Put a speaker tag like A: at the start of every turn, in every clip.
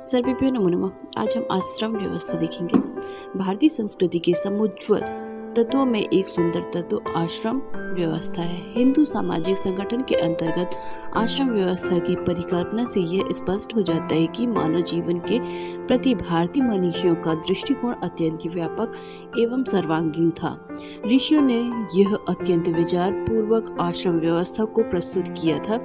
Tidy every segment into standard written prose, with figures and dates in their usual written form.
A: सर्वेभ्यो नमो नमः। आज हम आश्रम व्यवस्था देखेंगे। भारतीय संस्कृति के समुज्ज्वल तत्वों में एक सुंदर तत्व आश्रम व्यवस्था है। हिंदू सामाजिक संगठन के अंतर्गत आश्रम व्यवस्था की परिकल्पना से यह स्पष्ट हो जाता है कि मानव जीवन के प्रति भारतीय मनीषियों का दृष्टिकोण अत्यंत व्यापक एवं सर्वांगीण था। ऋषियों ने यह अत्यंत विचार पूर्वक आश्रम व्यवस्था को प्रस्तुत किया था।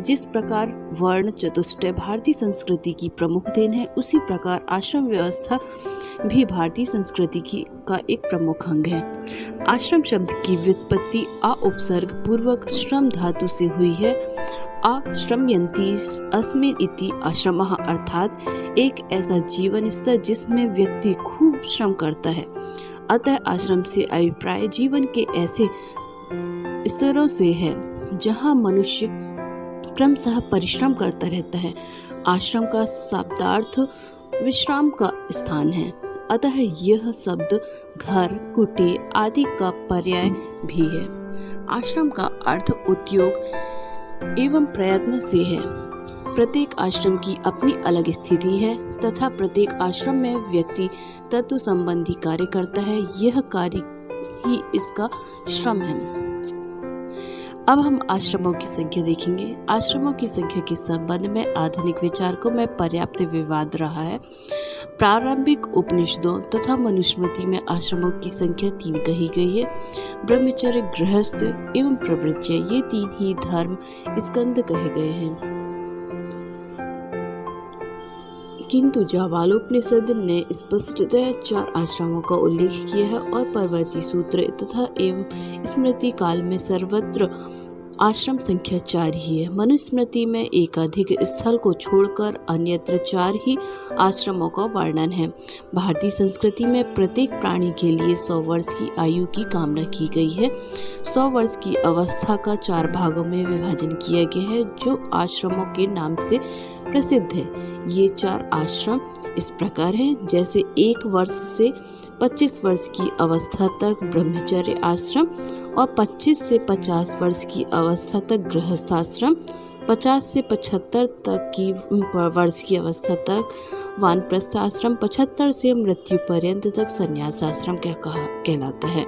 A: जिस प्रकार वर्ण चतुष्टय भारतीय संस्कृति की प्रमुख देन है, उसी प्रकार आश्रम व्यवस्था भी भारतीय संस्कृति का एक प्रमुख अंग है। आश्रम शब्द की व्युत्पत्ति आ उपसर्ग पूर्वक श्रम धातु से हुई है। आश्रमयन्ति अस्मिन् इति आश्रमः, अर्थात एक ऐसा जीवन स्तर जिसमें व्यक्ति खूब श्रम करता है। अतः आश्रम से अभिप्राय जीवन के ऐसे स्तरों से है जहाँ मनुष्य क्रमशः परिश्रम करता रहता है। आश्रम का शब्दार्थ विश्राम का स्थान है, अतः यह शब्द घर, कुटी आदि का पर्याय भी है। आश्रम का अर्थ उद्योग एवं प्रयत्न से है। प्रत्येक आश्रम की अपनी अलग स्थिति है तथा प्रत्येक आश्रम में व्यक्ति तत्व संबंधी कार्य करता है। यह कार्य ही इसका श्रम है। अब हम आश्रमों की संख्या देखेंगे। आश्रमों की संख्या के संबंध में आधुनिक विचारकों में पर्याप्त विवाद रहा है। प्रारंभिक उपनिषदों तथा मनुस्मृति में आश्रमों की संख्या 3 कही गई है। ब्रह्मचर्य, गृहस्थ एवं प्रवृत्ति, ये 3 ही धर्म स्कंद कहे गए हैं। किंतु जाबालोपनिषद ने स्पष्टतः 4 आश्रमों का उल्लेख किया है और परवर्ती सूत्र तथा एवं स्मृति काल में सर्वत्र आश्रम संख्या 4 ही है। मनुस्मृति में एकाधिक स्थल को छोड़कर अन्यत्र 4 ही आश्रमों का वर्णन है। भारतीय संस्कृति में प्रत्येक प्राणी के लिए 100 वर्ष की आयु की कामना की गई है। 100 वर्ष की अवस्था का 4 भागों में विभाजन किया गया है, जो आश्रमों के नाम से प्रसिद्ध है। ये 4 आश्रम इस प्रकार हैं, जैसे 1 वर्ष से 25 वर्ष की अवस्था तक ब्रह्मचर्य आश्रम और 25 से 50 वर्ष की अवस्था तक गृहस्थाश्रम, 50 से 75 तक की वर्ष की अवस्था तक वानप्रस्थ आश्रम, 75 से मृत्यु पर्यंत तक संन्यास आश्रम कहलाता है।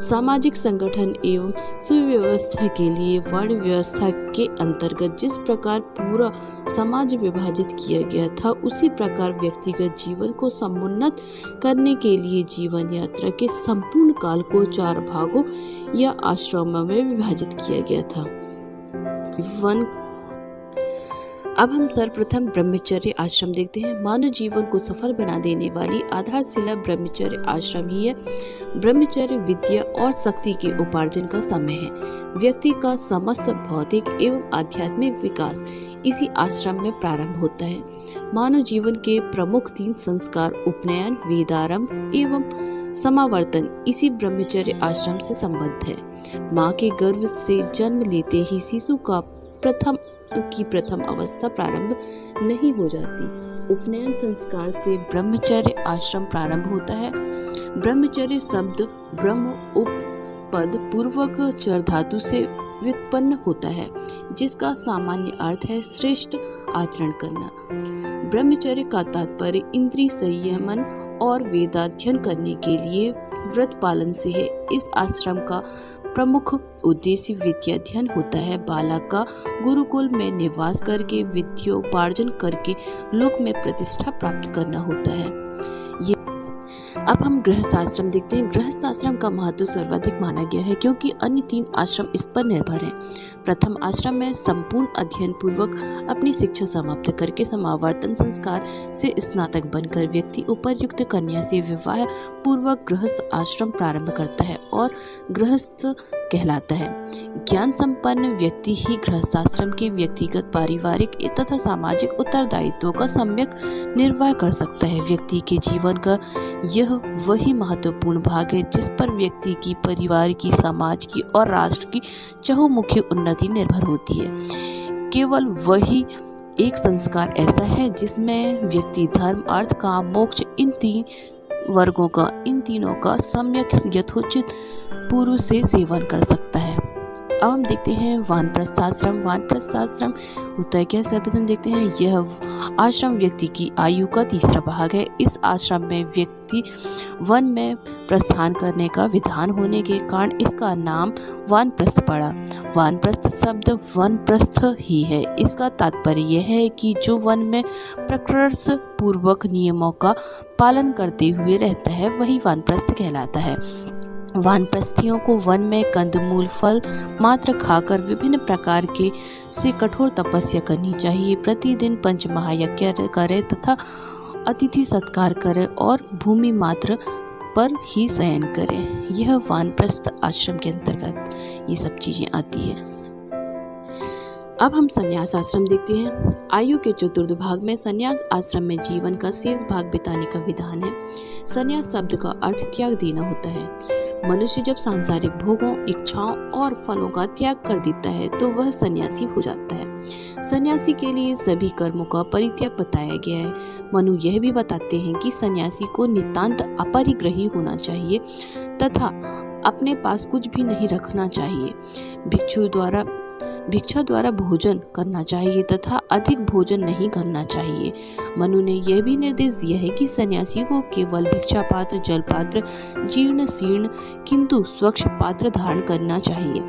A: सामाजिक संगठन एवं सुव्यवस्था के लिए वर्ण व्यवस्था के अंतर्गत जिस प्रकार पूरा समाज विभाजित किया गया था, उसी प्रकार व्यक्तिगत जीवन को समुन्नत करने के लिए जीवन यात्रा के संपूर्ण काल को 4 भागों या आश्रमों में विभाजित किया गया था। अब हम सर्वप्रथम ब्रह्मचर्य आश्रम देखते हैं। मानव जीवन को सफल बना देने वाली आधारशिला ब्रह्मचर्य आश्रम ही है। ब्रह्मचर्य विद्या और शक्ति के उपार्जन का समय है। व्यक्ति का समस्त भौतिक एवं आध्यात्मिक विकास इसी आश्रम में प्रारंभ होता है। मानव जीवन के प्रमुख 3 संस्कार उपनयन, वेदारंभ एवं समावर्तन इसी ब्रह्मचर्य आश्रम से संबद्ध है। माँ के गर्भ से जन्म लेते ही शिशु का प्रथम अवस्था प्रारंभ नहीं हो जाती। उपनयन संस्कार से ब्रह्मचर्य आश्रम प्रारंभ होता है। ब्रह्मचर्य शब्द ब्रह्म उपपद पूर्वक चर धातु से व्युत्पन्न होता है, जिसका सामान्य अर्थ है श्रेष्ठ आचरण करना। ब्रह्मचर्य का तात्पर्य इंद्रिय संयमन और वेदाध्ययन करने के लिए व्रत पालन से है। इस आश्रम का प्रमुख उद्देश्य विद्याध्ययन होता है। बालक का गुरुकुल में निवास करके विद्योपार्जन करके लोक में प्रतिष्ठा प्राप्त करना होता है। अब हम गृहस्थाश्रम देखते हैं। गृहस्थाश्रम का महत्व सर्वाधिक माना गया है, क्योंकि अन्य 3 आश्रम इस पर निर्भर हैं। प्रथम आश्रम में संपूर्ण अध्ययन पूर्वक अपनी शिक्षा समाप्त करके समावर्तन संस्कार से स्नातक बनकर व्यक्ति उपर्युक्त कन्या से विवाह पूर्वक गृहस्थ आश्रम प्रारंभ करता है और गृहस्थ कहलाता है। ज्ञान संपन्न व्यक्ति ही गृहस्थाश्रम के व्यक्तिगत, पारिवारिक तथा सामाजिक उत्तरदायित्वों का सम्यक निर्वाह कर सकता है। व्यक्ति के जीवन का यह वही महत्वपूर्ण भाग है जिस पर व्यक्ति की, परिवार की, समाज की और राष्ट्र की चहुमुखी उन्नति निर्भर होती है। केवल वही एक संस्कार ऐसा है जिसमें व्यक्ति धर्म, अर्थ, काम, मोक्ष इन 3 वर्गों का, इन तीनों का सम्यक यथोचित पूर्व से सेवन कर सकता है। अब हम देखते हैं वानप्रस्थ आश्रम। वानप्रस्थ आश्रम होता है क्या, सर्वप्रथम देखते हैं। यह आश्रम व्यक्ति की आयु का तीसरा भाग है। इस आश्रम में व्यक्ति वन में प्रस्थान करने का विधान होने के कारण इसका नाम वानप्रस्थ पड़ा। वानप्रस्थ शब्द वनप्रस्थ ही है। इसका तात्पर्य यह है कि जो वन में प्रकृति पूर्वक नियमों का पालन करते हुए रहता है वही वानप्रस्थ कहलाता है। वानप्रस्थियों को वन में कंदमूल फल मात्र खाकर विभिन्न प्रकार के से कठोर तपस्या करनी चाहिए। प्रतिदिन पंचमहायज्ञ करें तथा अतिथि सत्कार करें और भूमि मात्र पर ही शयन करें। यह वानप्रस्थ आश्रम के अंतर्गत ये सब चीजें आती है। अब हम संन्यास आश्रम देखते हैं। आयु के चतुर्थ भाग में संन्यास आश्रम में जीवन का शेष भाग बिताने का विधान है। संन्यास शब्द का अर्थ त्याग देना होता है। मनुष्य जब सांसारिक भोगों, इच्छाओं और फलों का त्याग कर देता है तो वह सन्यासी हो जाता है। सन्यासी के लिए सभी कर्मों का परित्याग बताया गया है। मनु यह भी बताते हैं कि सन्यासी को नितांत अपरिग्रही होना चाहिए तथा अपने पास कुछ भी नहीं रखना चाहिए। भिक्षा द्वारा भोजन करना चाहिए तथा अधिक भोजन नहीं करना चाहिए। मनु ने यह भी निर्देश दिया है कि सन्यासी को केवल भिक्षा पात्र, जल पात्र, जीर्ण शीर्ण किंतु स्वच्छ पात्र धारण करना चाहिए।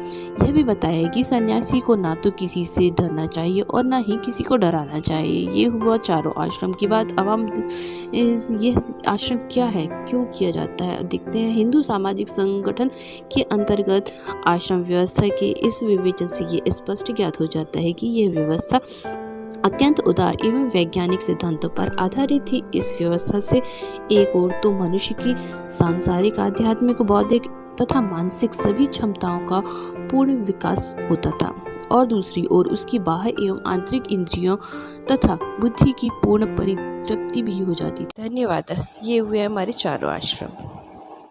A: यह भी बताया है कि सन्यासी को ना तो किसी से डरना चाहिए और ना ही किसी को डराना चाहिए। ये हुआ चारों आश्रम की बात। अब हम यह आश्रम क्या है, क्यों किया जाता है, देखते हैं। हिंदू सामाजिक संगठन के अंतर्गत आश्रम व्यवस्था के इस विवेचन से ये स्पष्ट ज्ञात हो जाता है कि यह व्यवस्था अत्यंत उदार एवं वैज्ञानिक सिद्धांतों पर आधारित थी। इस व्यवस्था से एक ओर तो मनुष्य की सांसारिक, आध्यात्मिक, बौद्धिक तथा मानसिक सभी क्षमताओं का पूर्ण विकास होता था और दूसरी ओर उसकी बाह्य एवं आंतरिक इंद्रियों तथा बुद्धि की पूर्ण परितृप्ति भी हो जाती थी। धन्यवाद। ये हुए हमारे चारों आश्रम।